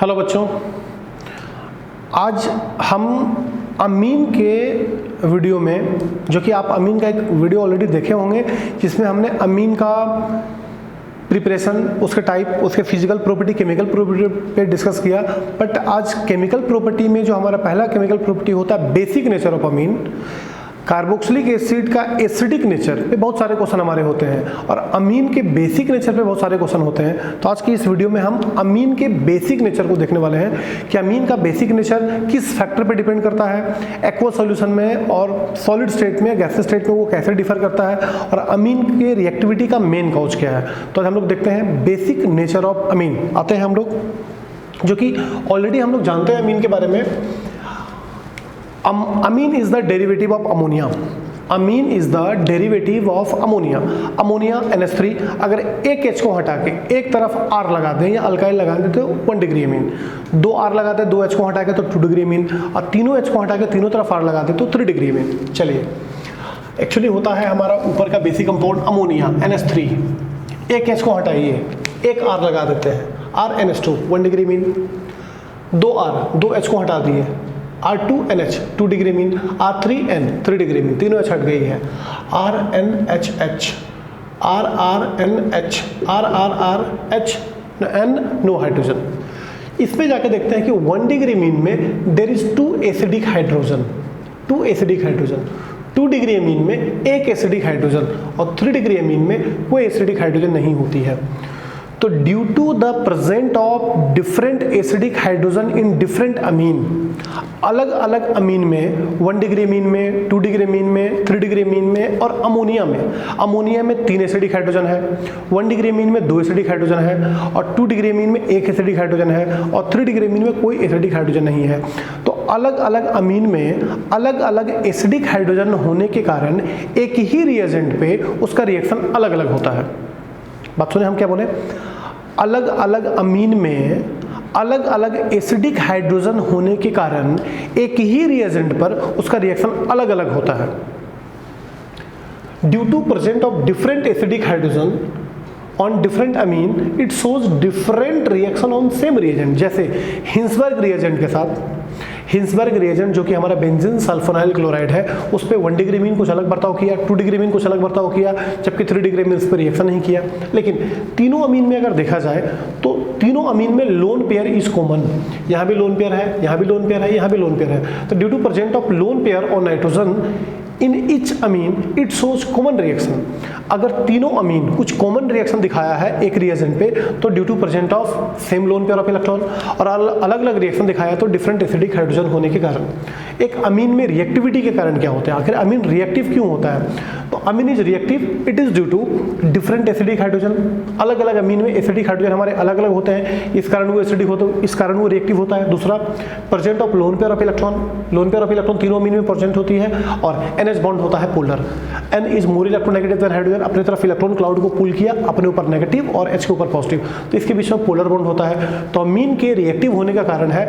Hello बच्चों, आज हम अमीन के वीडियो में, जो कि आप अमीन का एक वीडियो ऑलरेडी देखे होंगे जिसमें हमने अमीन का प्रिपरेशन, उसके टाइप, उसके फिजिकल प्रॉपर्टी, केमिकल प्रॉपर्टी पे डिस्कस किया। बट आज केमिकल प्रॉपर्टी में जो हमारा पहला केमिकल प्रॉपर्टी होता है basic nature of amine, carboxylic acid का एसिडिक नेचर पे बहुत सारे क्वेश्चन हमारे होते हैं और अमीन के बेसिक नेचर पे बहुत सारे क्वेश्चन होते हैं। तो आज की इस वीडियो में हम अमीन के बेसिक नेचर को देखने वाले हैं कि अमीन का बेसिक नेचर किस फैक्टर पे डिपेंड करता है, एक्वा सॉल्यूशन में और सॉलिड स्टेट में, गैसेस स्टेट में वो कैसे डिफर करता है और अमीन के रिएक्टिविटी का मेन कॉज क्या है। तो आज हम लोग देखते हैं बेसिक नेचर ऑफ अमीन। आते हैं हम लोग, जो कि ऑलरेडी हम लोग जानते हैं अमीन के बारे में। Amine is the derivative of ammonia. Amine is the derivative of ammonia. Ammonia NH3, अगर एक H को हटा के एक तरफ R लगा दें या अल्काइल लगा दें तो 1 डिग्री अमीन, 2 R लगा दें 2 H को हटा के तो 2 डिग्री अमीन, और तीनों H को हटा के तीनों तरफ R लगा दें तो 3 डिग्री अमीन। चलिए, एक्चुअली होता है हमारा ऊपर का बेसिक कंपाउंड अमोनिया NH3, एक H को हटाइए, एक R लगा देते हैं, RNH2 1 degree amine, 2 R 2 H को हटा दिए, R2NH 2 degree amine, R3N 3 degree amine, तीनों H हट गई है, RNHH RRNH RRRH N no hydrogen. इसमें जाके देखते हैं कि 1 डिग्री मीन में there is 2 acidic hydrogen, 2 acidic hydrogen, 2 degree amine में एक एसिडिक हाइड्रोजन और 3 डिग्री अमीन में कोई एसिडिक हाइड्रोजन नहीं होती है। तो due to the present of different acidic hydrogen in different amine, अलग अलग अमीन में, 1 डिग्री अमीन में, 2 डिग्री अमीन में, 3 डिग्री अमीन में और अमोनिया में 3 एसिडिक हाइड्रोजन है, 1 डिग्री अमीन में 2 एसिडिक हाइड्रोजन है और 2 डिग्री अमीन में 1 एसिडिक हाइड्रोजन है और 3 डिग्री अमीन में कोई एसिडिक हाइड्रोजन नहीं है। तो अलग अलग अमीन में अलग अलग एसिडिक हाइड्रोजन होने के कारण एक ही रिएजेंट पे उसका रिएक्शन अलग अलग होता है। बात सुने हम क्या बोले, अलग अलग अमीन में अलग अलग एसिडिक हाइड्रोजन होने के कारण एक ही रिएजेंट पर उसका रिएक्शन अलग अलग होता है। Due to present of different acidic hydrogen on different amine it shows different reaction on same reagent. जैसे हिंसबर्ग रिएजेंट के साथ, हिंसबर्ग रिएजेंट जो कि हमारा बेंजीन सल्फोनाइल क्लोराइड है, उस पे 1 डिग्री मीन कुछ अलग बर्ताव किया, 2 डिग्री मीन कुछ अलग बर्ताव किया, जबकि 3 डिग्री मीन इस पर रिएक्शन नहीं किया। लेकिन तीनों अमीन में अगर देखा जाए तो तीनों अमीन में लोन पेयर इज कॉमन। यहाँ भी लोन पेयर है, यहाँ भी लोन पेयर है, यहाँ भी लोन पेयर है। तो due to present of lone pair और nitrogen in each amine it shows common reaction. अगर तीनों अमीन कुछ कॉमन रिएक्शन दिखाया है एक रिएजेंट पे तो due to present of same lone pair of electron, और अलग अलग रिएक्शन दिखाया तो डिफरेंट एसिडिक हाइड्रोजन होने के कारण। एक अमीन में रिएक्टिविटी के कारण क्या होता है, आखिर अमीन रिएक्टिव क्यों होता है? तो amine is reactive, it is due to different acidic hydrogen. अलग अलग अमीन में एसिडिक हाइड्रोजन हमारे अलग अलग होते हैं, इस कारण वो एसिडिक होता है, इस कारण वो रिएक्टिव होता है। दूसरा, present of lone pair of electron, loan pair of electron तीनों अमीन में प्रेजेंट होती है और NH बॉन्ड होता है polar. N is more electronegative than hydrogen, अपनी तरफ इलेक्ट्रॉन क्लाउड को पुल किया, अपने ऊपर नेगेटिव और H के ऊपर पॉजिटिव, तो इसके बीच में पोलर बॉन्ड होता है। तो अमीन के रिएक्टिव होने का कारण है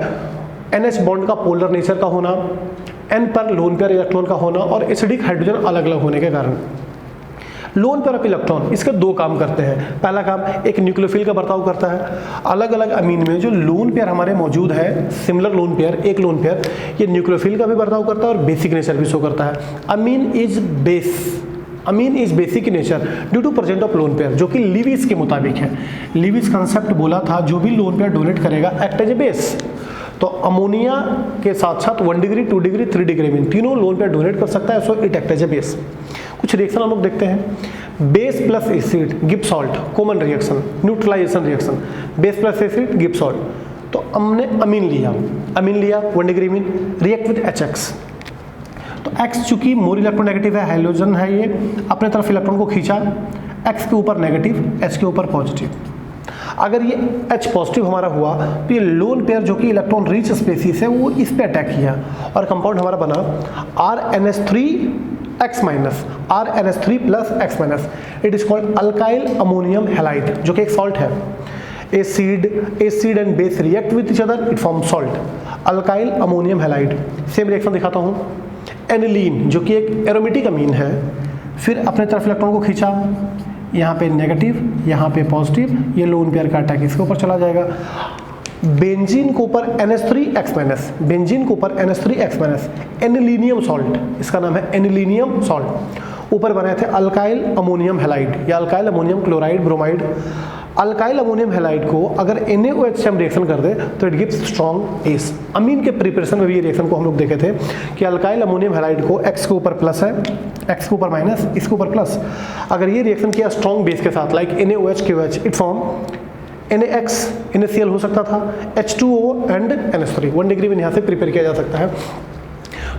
NH बॉन्ड का पोलर नेचर का होना, N पर लोन पेयर इलेक्ट्रॉन का होना और एसिडिक हाइड्रोजन अलग अलग होने के कारण। लोन पेयर ऑफ इलेक्ट्रॉन इसके 2 काम करते हैं। पहला काम, एक न्यूक्लियोफिल का बर्ताव करता है। अलग अलग अमीन में जो लोन पेयर हमारे मौजूद है, सिमिलर लोन पेयर, एक लोन पेयर, ये न्यूक्लियोफिल का भी बर्ताव करता है और बेसिक नेचर भी शो करता है। Amine is basic nature due to present of lone pair, जो कि लीविस के मुताबिक है। लीविस कंसेप्ट बोला था, जो भी लोन पेयर डोनेट करेगा एक्ट एज ए बेस। तो अमोनिया के साथ साथ 1 डिग्री, 2 डिग्री, 3 डिग्री मीन तीनों लोन पेयर डोनेट कर सकता है, so it act as a base. कुछ रिएक्शन हम लोग देखते हैं। Base plus acid give salt, common reaction, neutralization reaction, base plus acid give salt. तो हमने अमीन लिया 1 degree amine, react with HX। तो X चूंकि मोर इलेक्ट्रोनेगेटिव है, हाइड्रोजन है, ये अपने तरफ इलेक्ट्रॉन को खींचा, X के ऊपर नेगेटिव, H के ऊपर पॉजिटिव। अगर ये H पॉजिटिव हमारा हुआ तो ये लोन पेयर जो कि इलेक्ट्रॉन रिच स्पेसीज है वो इस पे अटैक किया और कंपाउंड हमारा बना RNH3X minus, RNH3 plus X minus. It is called alkyl ammonium halide, जो कि एक सॉल्ट है। Acid and base react with each other, it form salt, alkyl ammonium halide. Same reaction दिखाता हूँ। एनिलीन जो कि एक एरोमेटिक अमीन है, फिर अपने तरफ इलेक्ट्रॉन को खींचा, यहाँ पे नेगेटिव, यहाँ पे पॉजिटिव, ये लोन पेयर का अटैक इसके ऊपर चला जाएगा। बेंजीन के ऊपर NH3X-, बेंजीन के ऊपर NH3X-, एनिलीनियम सॉल्ट, इसका नाम है एनिलीनियम सॉल्ट। ऊपर बनाए थे अल्काइल अमोनियम हैलाइड या alkyl ammonium chloride bromide. Alkyl ammonium halide को अगर NaOH से हम रिएक्शन कर दें तो इट गिव्स स्ट्रॉन्ग बेस। अमीन के प्रिपरेशन में भी ये रिएक्शन को हम लोग देखे थे कि अल्काइल अमोनियम हैलाइड को X के ऊपर प्लस है, X के ऊपर माइनस, इसके ऊपर प्लस। अगर ये रिएक्शन किया स्ट्रॉन्ग बेस के साथ like NaOH QH, it form NaX, NaCl हो सकता था, H2O एंड NH3। 1 डिग्री में यहाँ से प्रिपेयर किया जा सकता है।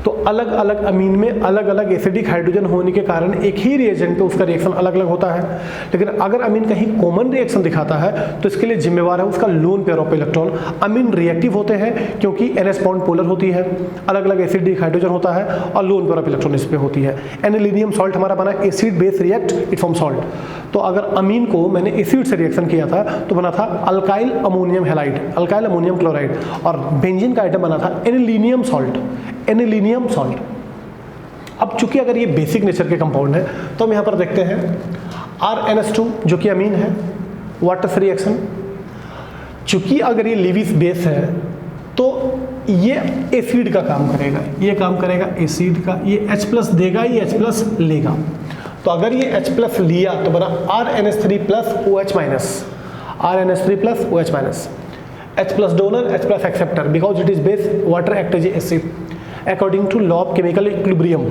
तो अलग अलग अमीन में अलग अलग एसिडिक हाइड्रोजन होने के कारण एक ही रिएजेंट पे उसका रिएक्शन अलग अलग होता है। लेकिन अगर अमीन कहीं कॉमन रिएक्शन दिखाता है तो इसके लिए जिम्मेवार है उसका lone pair of electron. Amine reactive होते हैं क्योंकि NS बॉन्ड पोलर होती है, अलग अलग एसिडिक हाइड्रोजन होता है और लोन पेयर ऑफ इलेक्ट्रॉन इस पे होती है। एनिलीनियम सॉल्ट हमारा बना acid base react, it form salt. तो अगर अमीन को मैंने एसिड से रिएक्शन किया था तो बना था alkyl ammonium halide, alkyl ammonium chloride, और बेंजीन का आइटम बना था एनिलीनियम सॉल्ट, एनिलीनियम सॉल्ट। अब चूंकि अगर ये बेसिक नेचर के कंपाउंड है तो हम यहाँ पर देखते हैं RNS2 जो कि अमीन है, वाटर से रिएक्शन। चूंकि अगर ये लीविस बेस है तो ये एसिड का काम करेगा, ये काम करेगा एसिड का, ये H+ देगा, ये H+ लेगा। तो अगर ये H+ लिया तो बना RNS3+ OH-, RNS3+ OH-, H+ donor, H+ acceptor, because it is base, water act as acid according to law of chemical equilibrium,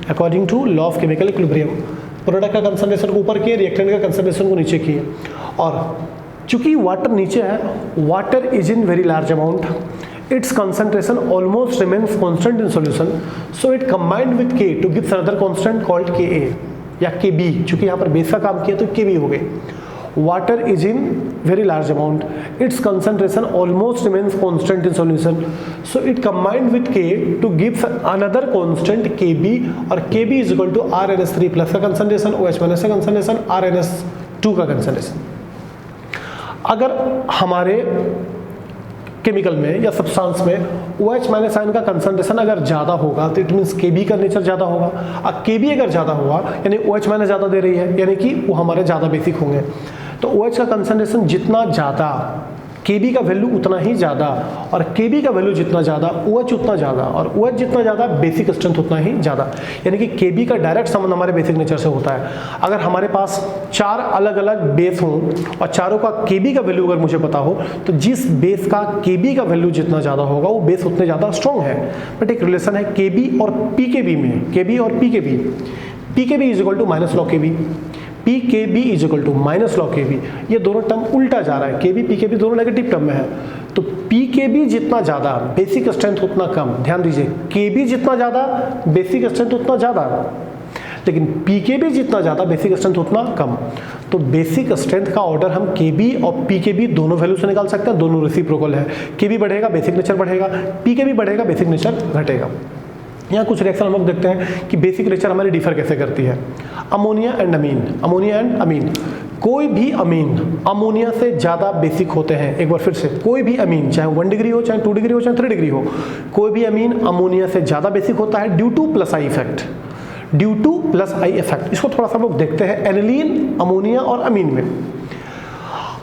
according to law of chemical equilibrium. Product का concentration को ऊपर किए, reactant का concentration को नीचे किए। और चूंकि वाटर नीचे है, water is in very large amount, its concentration almost remains constant in solution, so it combined with K to give another constant called Ka या Kb। चूंकि यहाँ पर बेस का काम किया तो Kb हो गए। Water is in very large amount, its concentration almost remains constant in solution, so it combined with K to give another constant Kb, और Kb is equal to RNS3+ का concentration, OH- का concentration, RNS2 का concentration। अगर हमारे chemical में या substance में OH- ion का कंसंट्रेशन अगर ज़्यादा होगा तो इट मीन्स Kb का नेचर ज़्यादा होगा। अब Kb अगर ज़्यादा हुआ यानी OH- ज़्यादा दे रही है, यानी कि वो हमारे ज़्यादा बेसिक होंगे। तो OH का कंसंट्रेशन जितना ज़्यादा, Kb का वैल्यू उतना ही ज़्यादा, और Kb का वैल्यू जितना ज़्यादा OH उतना ज़्यादा, और OH जितना ज़्यादा बेसिक स्ट्रेंथ उतना ही ज़्यादा। यानी कि Kb का डायरेक्ट संबंध हमारे बेसिक नेचर से होता है। अगर हमारे पास 4 अलग अलग बेस हों और चारों का Kb का वैल्यू अगर मुझे पता हो तो जिस बेस का Kb का वैल्यू जितना ज़्यादा होगा वो बेस उतने ज़्यादा स्ट्रॉन्ग है। बट एक रिलेशन है Kb और PKb में, Kb और PKb, PKb is equal to minus log Kb, PKb is equal to minus log Kb। ये दोनों टर्म उल्टा जा रहा है, Kb PKb दोनों नेगेटिव टर्म में है। तो PKb जितना ज़्यादा बेसिक स्ट्रेंथ उतना कम। ध्यान दीजिए, Kb जितना ज़्यादा बेसिक स्ट्रेंथ उतना ज़्यादा, लेकिन PKb जितना ज़्यादा बेसिक स्ट्रेंथ उतना कम। तो बेसिक स्ट्रेंथ का ऑर्डर हम Kb और PKb दोनों वैल्यू से निकाल सकते हैं, दोनों रेसिप्रोकल है। Kb बढ़ेगा बेसिक नेचर बढ़ेगा, PKb बढ़ेगा बेसिक नेचर घटेगा। यहाँ कुछ रिएक्शन हम लोग देखते हैं कि बेसिक नेचर हमारी डिफर कैसे करती है। Ammonia and amine, ammonia and amine. कोई भी अमीन अमोनिया से ज़्यादा बेसिक होते हैं। एक बार फिर से, कोई भी अमीन चाहे 1 डिग्री हो, चाहे 2 डिग्री हो, चाहे 3 डिग्री हो, कोई भी अमीन अमोनिया से ज़्यादा बेसिक होता है due to plus I effect, due to plus I effect. इसको थोड़ा सा लोग देखते हैं एनिलीन, अमोनिया और अमीन में।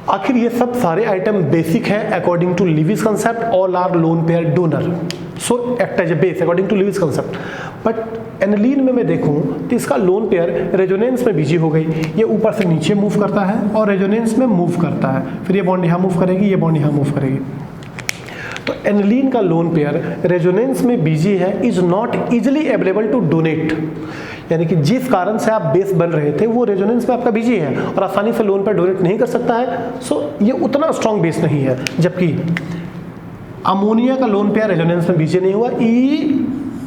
आखिर ये सब सारे आइटम बेसिक हैं according to Lewis concept, all are lone pair donor, so act as a base according to Lewis concept. But aniline में मैं देखूं तो इसका लोन पेयर रेजोनेंस में बिजी हो गई, ये ऊपर से नीचे मूव करता है और रेजोनेंस में मूव करता है, फिर ये बॉन्ड यहाँ मूव करेगी, ये बॉन्ड यहाँ मूव करेगी। तो एनिलीन का लोन पेयर रेजोनेंस में बिजी है, is not easily available to donate, यानी कि जिस कारण से आप बेस बन रहे थे वो रेजोनेंस में आपका बिजी है और आसानी से लोन पेयर डोनेट नहीं कर सकता है, सो ये उतना स्ट्रॉन्ग बेस नहीं है। जबकि अमोनिया का लोन पेयर रेजोनेंस में बिजी नहीं हुआ, ई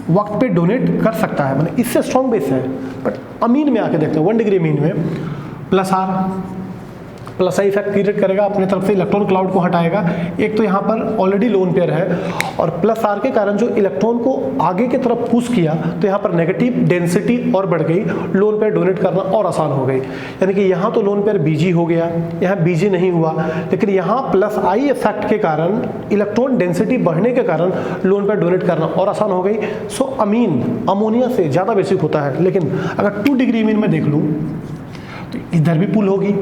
वक्त पे डोनेट कर सकता है, मतलब इससे स्ट्रॉन्ग बेस है। बट अमीन में आके देखते हैं 1 डिग्री अमीन में प्लस आई इफेक्ट क्रिएट करेगा, अपने तरफ से इलेक्ट्रॉन क्लाउड को हटाएगा। एक तो यहाँ पर ऑलरेडी लोन पेयर है और प्लस आर के कारण जो इलेक्ट्रॉन को आगे की तरफ पुश किया तो यहाँ पर नेगेटिव डेंसिटी और बढ़ गई, लोन पेयर डोनेट करना और आसान हो गई। यानी कि यहाँ तो लोन पेयर बीजी हो गया, यहाँ बीजी नहीं हुआ, लेकिन यहाँ प्लस आई इफेक्ट के कारण इलेक्ट्रॉन डेंसिटी बढ़ने के कारण लोन पेयर डोनेट करना और आसान हो गई। सो अमीन अमोनिया से ज़्यादा बेसिक होता है। लेकिन अगर 2 डिग्री अमीन में देख लूँ तो इधर भी पुल होगी,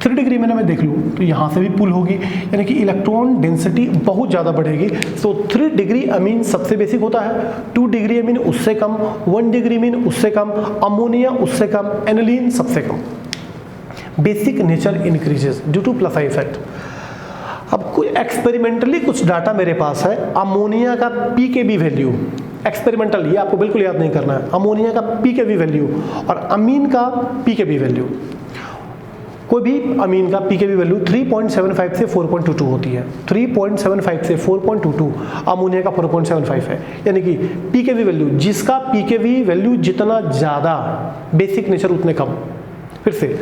3 डिग्री में मैं देख लूँ तो यहाँ से भी पुल होगी, यानी कि इलेक्ट्रॉन डेंसिटी बहुत ज़्यादा बढ़ेगी। सो 3 डिग्री अमीन सबसे बेसिक होता है, 2 डिग्री अमीन उससे कम, 1 डिग्री अमीन उससे कम, अमोनिया उससे कम, एनिलीन सबसे कम। Basic nature increases due to plus I effect. अब कोई एक्सपेरिमेंटली कुछ डाटा मेरे पास है, अमोनिया का पीकेवी वैल्यू, एक्सपेरिमेंटल, ये आपको बिल्कुल याद नहीं करना है, अमोनिया का पीकेवी वैल्यू और अमीन का पीकेवी वैल्यू। कोई भी अमीन का पीकेवी वैल्यू 3.75 से 4.22 होती है, 3.75 से 4.22, अमोनिया का 4.75 है, यानी कि पीकेवी वैल्यू, जिसका पीकेवी वैल्यू जितना ज़्यादा बेसिक नेचर उतने कम। फिर से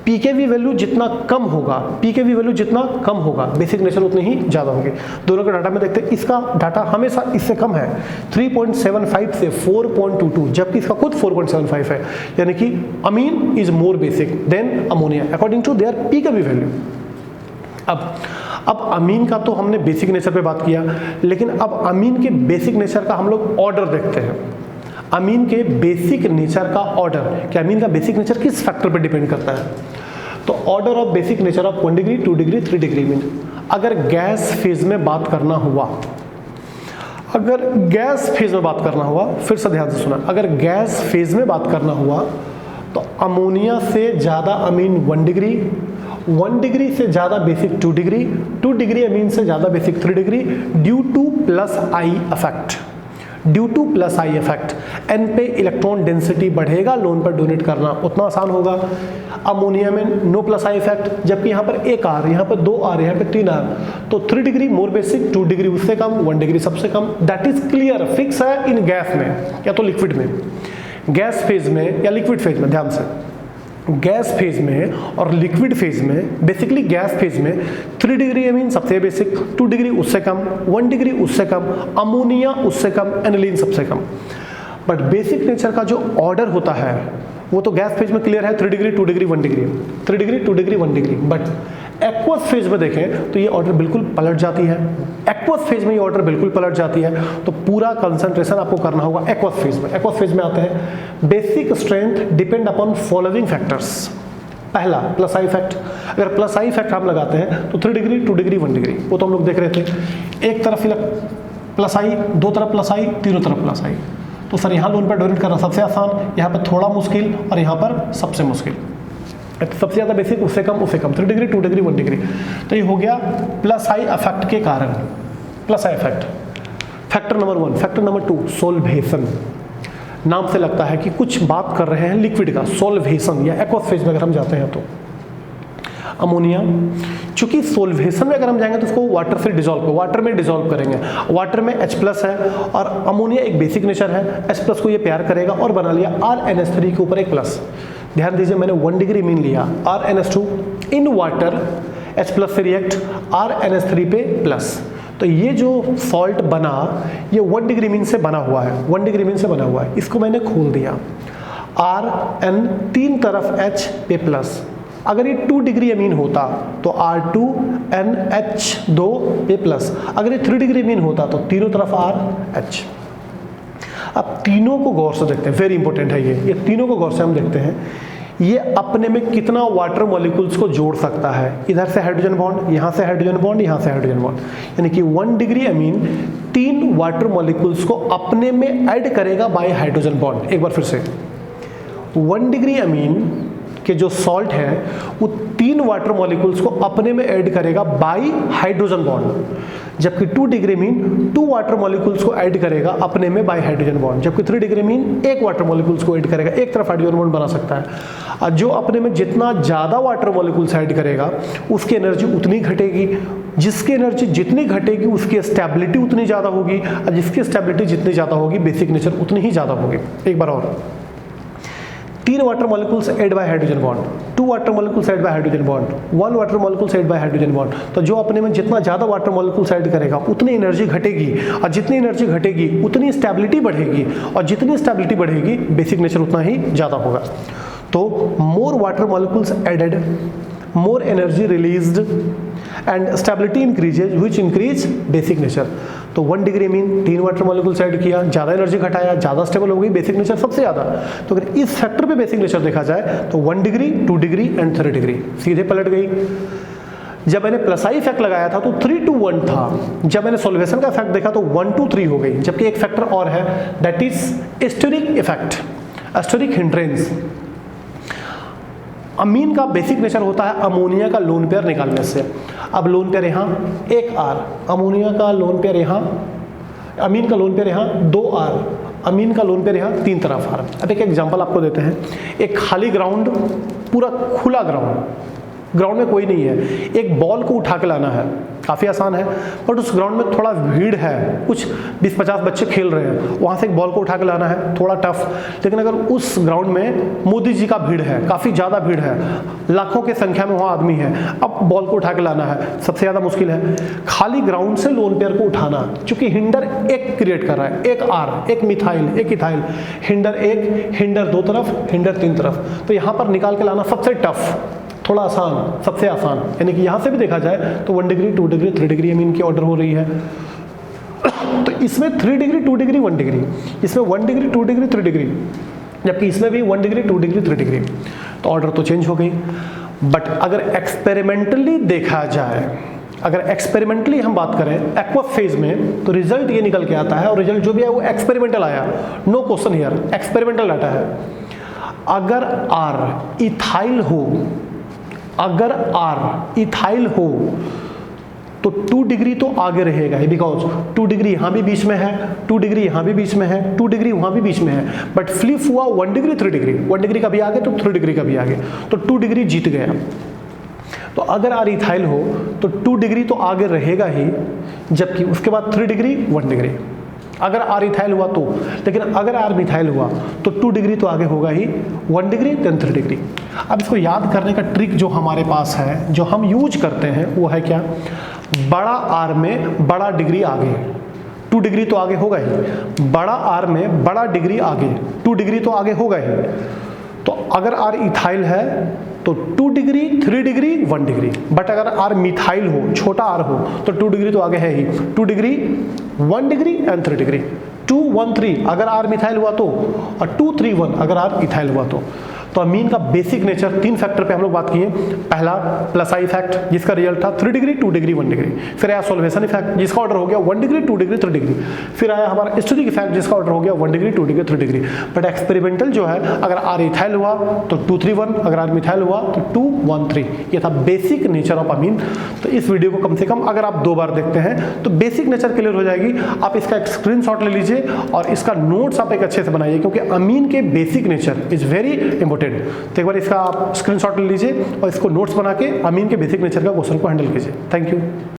पीकेवी वैल्यू जितना कम होगा, पीकेवी वैल्यू जितना कम होगा, बेसिक नेचर उतनी ही ज़्यादा होगी। दोनों का डाटा में देखते हैं, इसका डाटा हमेशा इससे कम है, 3.75 से 4.22, जबकि इसका खुद 4.75 है, यानी कि amine is more basic than ammonia according to their pKb value. अब अमीन का तो हमने बेसिक नेचर पे बात किया, लेकिन अब अमीन के बेसिक नेचर का हम लोग ऑर्डर देखते हैं। अमीन के बेसिक नेचर का ऑर्डर, कि अमीन का बेसिक नेचर किस फैक्टर पर डिपेंड करता है। तो order of basic nature of 1 degree, 2 degree, 3 degree mean, अगर गैस फेज में बात करना हुआ, अगर गैस फेज में बात करना हुआ, फिर से ध्यान से सुना, अगर गैस फेज में बात करना हुआ तो अमोनिया से ज़्यादा अमीन 1 डिग्री, 1 डिग्री से ज़्यादा बेसिक 2 डिग्री, 2 डिग्री अमीन से ज़्यादा basic 3 degree, due to plus I effect. Due to plus I effect, N पे इलेक्ट्रॉन डेंसिटी बढ़ेगा, लोन पर डोनेट करना उतना आसान होगा। अमोनिया में नो प्लस आई इफेक्ट, जबकि यहाँ पर 1 आर, यहाँ पर 2 आर, यहाँ पर 3 आर, तो 3 डिग्री मोर बेसिक, 2 डिग्री उससे कम, 1 डिग्री सबसे कम। दैट इज क्लियर, फिक्स है इन गैस में या तो लिक्विड में, गैस फेज में या लिक्विड फेज में। ध्यान से, गैस फेज में और लिक्विड फेज में, बेसिकली गैस फेज में 3 डिग्री अमीन सबसे बेसिक, 2 डिग्री उससे कम, 1 डिग्री उससे कम, अमोनिया उससे कम, एनिलीन सबसे कम। बट बेसिक नेचर का जो ऑर्डर होता है वो तो गैस फेज में क्लियर है, 3 degree, 2 degree, 1 degree, 3 degree, 2 degree, 1 degree. But aqueous phase में देखें तो ये ऑर्डर बिल्कुल पलट जाती है, एक्वस फेज में ये ऑर्डर बिल्कुल पलट जाती है। तो पूरा कंसंट्रेशन आपको करना होगा एक्वस फेज में। एक्वस फेज में आते हैं, basic strength depend upon following factors. पहला प्लस आई इफेक्ट, अगर प्लस आई इफेक्ट हम लगाते हैं तो 3 डिग्री, 2 डिग्री, 1 डिग्री, वो तो हम लोग देख रहे थे। एक तरफ प्लस आई, दो तरफ प्लस आई, तीनों तरफ प्लस आई, तो सर यहाँ लोन पर डोनेट करना सबसे आसान, यहाँ पर थोड़ा मुश्किल और यहाँ पर सबसे मुश्किल। सबसे ज़्यादा बेसिक उससे कम, उससे कम, 3 डिग्री, 2 डिग्री, 1 डिग्री। तो ये हो गया प्लस आई इफेक्ट के कारण, plus I effect. Factor number 1। Factor number 2, solution. नाम से लगता है कि कुछ बात कर रहे हैं लिक्विड का, सोल्वेशन, या एक्वस फेज में अगर हम जाते हैं तो अमोनिया, चूंकि सोल्वेशन में अगर हम जाएंगे तो उसको वाटर से डिजोल्व, वाटर में डिजोल्व करेंगे। वाटर में H+ है और अमोनिया एक बेसिक नेचर है, H+ को ये प्यार करेगा और बना लिया RNH3 के ऊपर एक प्लस। ध्यान दीजिए, मैंने 1 डिग्री मीन लिया, RNH2 इन वाटर H+ से रिएक्ट, RNH3 पे प्लस। तो ये जो सॉल्ट बना, ये 1 डिग्री मीन से बना हुआ है, 1 डिग्री मीन से बना हुआ है। इसको मैंने खोल दिया, RN तीन तरफ H पे प्लस। अगर ये 2 डिग्री अमीन होता तो R2NH2 पे प्लस। अगर ये 3 डिग्री अमीन होता तो तीनों तरफ RH। अब तीनों को गौर से देखते हैं, वेरी इंपॉर्टेंट है ये तीनों को गौर से हम देखते हैं। ये अपने में कितना वाटर मॉलिक्यूल्स को जोड़ सकता है। इधर से हाइड्रोजन बॉन्ड, यहाँ से हाइड्रोजन बॉन्ड, यहाँ से हाइड्रोजन बॉन्ड, यानी कि 1 डिग्री अमीन 3 वाटर मॉलिक्यूल्स को अपने में ऐड करेगा बाय हाइड्रोजन बॉन्ड। एक बार फिर से, 1 डिग्री अमीन के जो सॉल्ट है वो 3 वाटर मॉलिक्यूल्स को अपने में ऐड करेगा बाय हाइड्रोजन बॉन्ड, जबकि 2 डिग्री मीन 2 वाटर मॉलिक्यूल्स को ऐड करेगा अपने में बाय हाइड्रोजन बॉन्ड, जबकि 3 डिग्री मीन 1 वाटर मॉलिक्यूल्स को ऐड करेगा, एक तरफ हाइड्रोजन बॉन्ड बना सकता है। और जो अपने में जितना ज़्यादा वाटर मॉलिक्यूल्स ऐड करेगा उसकी एनर्जी उतनी घटेगी, जिसकी एनर्जी जितनी घटेगी उसकी स्टेबिलिटी उतनी ज़्यादा होगी, और जिसकी स्टेबिलिटी जितनी ज़्यादा होगी बेसिक नेचर उतनी ही ज़्यादा होगी। एक बार और, 3 water molecules add bye hydrogen bond, 2 water molecules add bye hydrogen bond, 1 water molecules add bye hydrogen bond. तो जो अपने में जितना ज़्यादा वाटर मॉलिक्यूल्स ऐड करेगा उतनी एनर्जी घटेगी, और जितनी एनर्जी घटेगी उतनी स्टेबिलिटी बढ़ेगी, और जितनी स्टेबिलिटी बढ़ेगी बेसिक नेचर उतना ही ज़्यादा होगा। तो more water molecules added, more energy released, and stability increases which increase basic nature. तो 1 degree amine 3 water molecules add किया, ज़्यादा एनर्जी घटाया, ज़्यादा स्टेबल हो गई, बेसिक नेचर सबसे ज़्यादा। तो अगर इस फैक्टर पे बेसिक नेचर देखा जाए तो 1 डिग्री, 2 डिग्री एंड 3 डिग्री सीधे पलट गई। जब मैंने प्लस आई इफेक्ट लगाया था तो 3 to 1 था, जब मैंने सॉल्वेशन का इफेक्ट देखा तो 1 to 3 हो गई। जबकि एक फैक्टर और है, that is steric effect, steric hindrance. Amine का बेसिक नेचर होता है अमोनिया का लोन पेयर निकालने से। अब लोन पेयर यहाँ 1 R, अमोनिया का लोन पेयर यहाँ, अमीन का लोन पेयर यहाँ 2 R, अमीन का लोन पेयर यहाँ 3 तरफ R। अब एक एग्जांपल आपको देते हैं, एक खाली ग्राउंड, पूरा खुला ग्राउंड में कोई नहीं है, एक बॉल को उठा के लाना है, काफ़ी आसान है, बट उस ग्राउंड में थोड़ा भीड़ है, कुछ 20-50 बच्चे खेल रहे हैं, वहाँ से एक बॉल को उठा के लाना है, थोड़ा टफ। लेकिन अगर उस ग्राउंड में मोदी जी का भीड़ है, काफ़ी ज़्यादा भीड़ है, लाखों की संख्या में वहाँ आदमी है, अब बॉल को उठा के लाना है, सबसे ज़्यादा मुश्किल है। खाली ग्राउंड से लोन पेयर को उठाना, चूंकि हिंडर एक क्रिएट कर रहा है, एक R, एक मिथाइल, एक इथाइल, हिंडर एक, हिंडर 2 तरफ, हिंडर 3 तरफ, तो यहाँ पर निकाल के लाना सबसे टफ, थोड़ा आसान, सबसे आसान। यानी कि यहाँ से भी देखा जाए तो 1 डिग्री, 2 डिग्री, 3 डिग्री अमीन की ऑर्डर हो रही है। तो इसमें 3 डिग्री, 2 डिग्री, 1 डिग्री, इसमें 1 डिग्री, 2 डिग्री, 3 डिग्री, जबकि इसमें भी 1 डिग्री, 2 डिग्री, 3 डिग्री। तो ऑर्डर तो चेंज हो गई। बट अगर एक्सपेरिमेंटली देखा जाए, अगर एक्सपेरिमेंटली हम बात करें एक्वस फेज में, तो रिजल्ट ये निकल के आता है, और रिजल्ट जो भी है वो एक्सपेरिमेंटल आया, no question here, experimental data है। अगर R इथाइल हो, अगर R इथाइल हो तो 2 डिग्री तो आगे रहेगा ही, बिकॉज 2 डिग्री यहाँ भी बीच में है, 2 डिग्री यहाँ भी बीच में है, 2 डिग्री वहाँ भी बीच में है। बट फ्लिप हुआ 1 डिग्री, 3 डिग्री, 1 डिग्री का भी आगे तो 3 डिग्री का भी आगे, तो 2 डिग्री जीत गया। तो अगर R इथाइल हो तो 2 डिग्री तो आगे रहेगा ही, जबकि उसके बाद 3 डिग्री, 1 डिग्री अगर R इथाइल हुआ तो। लेकिन अगर R मिथाइल हुआ तो 2 डिग्री तो आगे होगा ही, 1 डिग्री देन 3 डिग्री। अब इसको याद करने का ट्रिक जो हमारे पास है, जो हम यूज करते हैं, वो है क्या, बड़ा R में बड़ा डिग्री आगे, 2 डिग्री तो आगे होगा ही, बड़ा R में बड़ा डिग्री आगे, 2 डिग्री तो आगे होगा ही। तो अगर R इथाइल है तो 2 डिग्री, 3 डिग्री, 1 डिग्री। बट अगर R मिथाइल हो, छोटा R हो, तो 2 डिग्री तो आगे है ही, 2 डिग्री, 1 डिग्री एंड 3 डिग्री, 2, 1, 3 अगर R मिथाइल हुआ तो, और 2, 3, 1 अगर R इथाइल हुआ तो। तो अमीन का बेसिक नेचर 3 फैक्टर पे हम लोग बात किए। पहला प्लस आई इफेक्ट, जिसका रिजल्ट था 3 डिग्री, 2 डिग्री, 1 डिग्री। फिर आया सॉल्वेशन इफेक्ट, जिसका ऑर्डर हो गया 1 डिग्री, 2 डिग्री, 3 डिग्री। फिर आया हमारा स्टेरिक इफेक्ट, जिसका ऑर्डर हो गया 1 degree, 2 degree, 3 degree. But experimental जो है, अगर R इथाइल हुआ तो 2, 3, 1, अगर R मिथाइल हुआ तो 2, 1, 3। ये था बेसिक नेचर ऑफ अमीन। तो इस वीडियो को कम से कम अगर आप 2 बार देखते हैं तो बेसिक नेचर क्लियर हो जाएगी। आप इसका एक स्क्रीनशॉट ले लीजिए और इसका नोट्स आप एक अच्छे से बनाइए, क्योंकि अमीन के basic nature is very important. तो एक बार इसका आप स्क्रीनशॉट ले लीजिए और इसको नोट्स बना के अमीन के बेसिक नेचर का क्वेश्चन को हैंडल कीजिए। Thank you.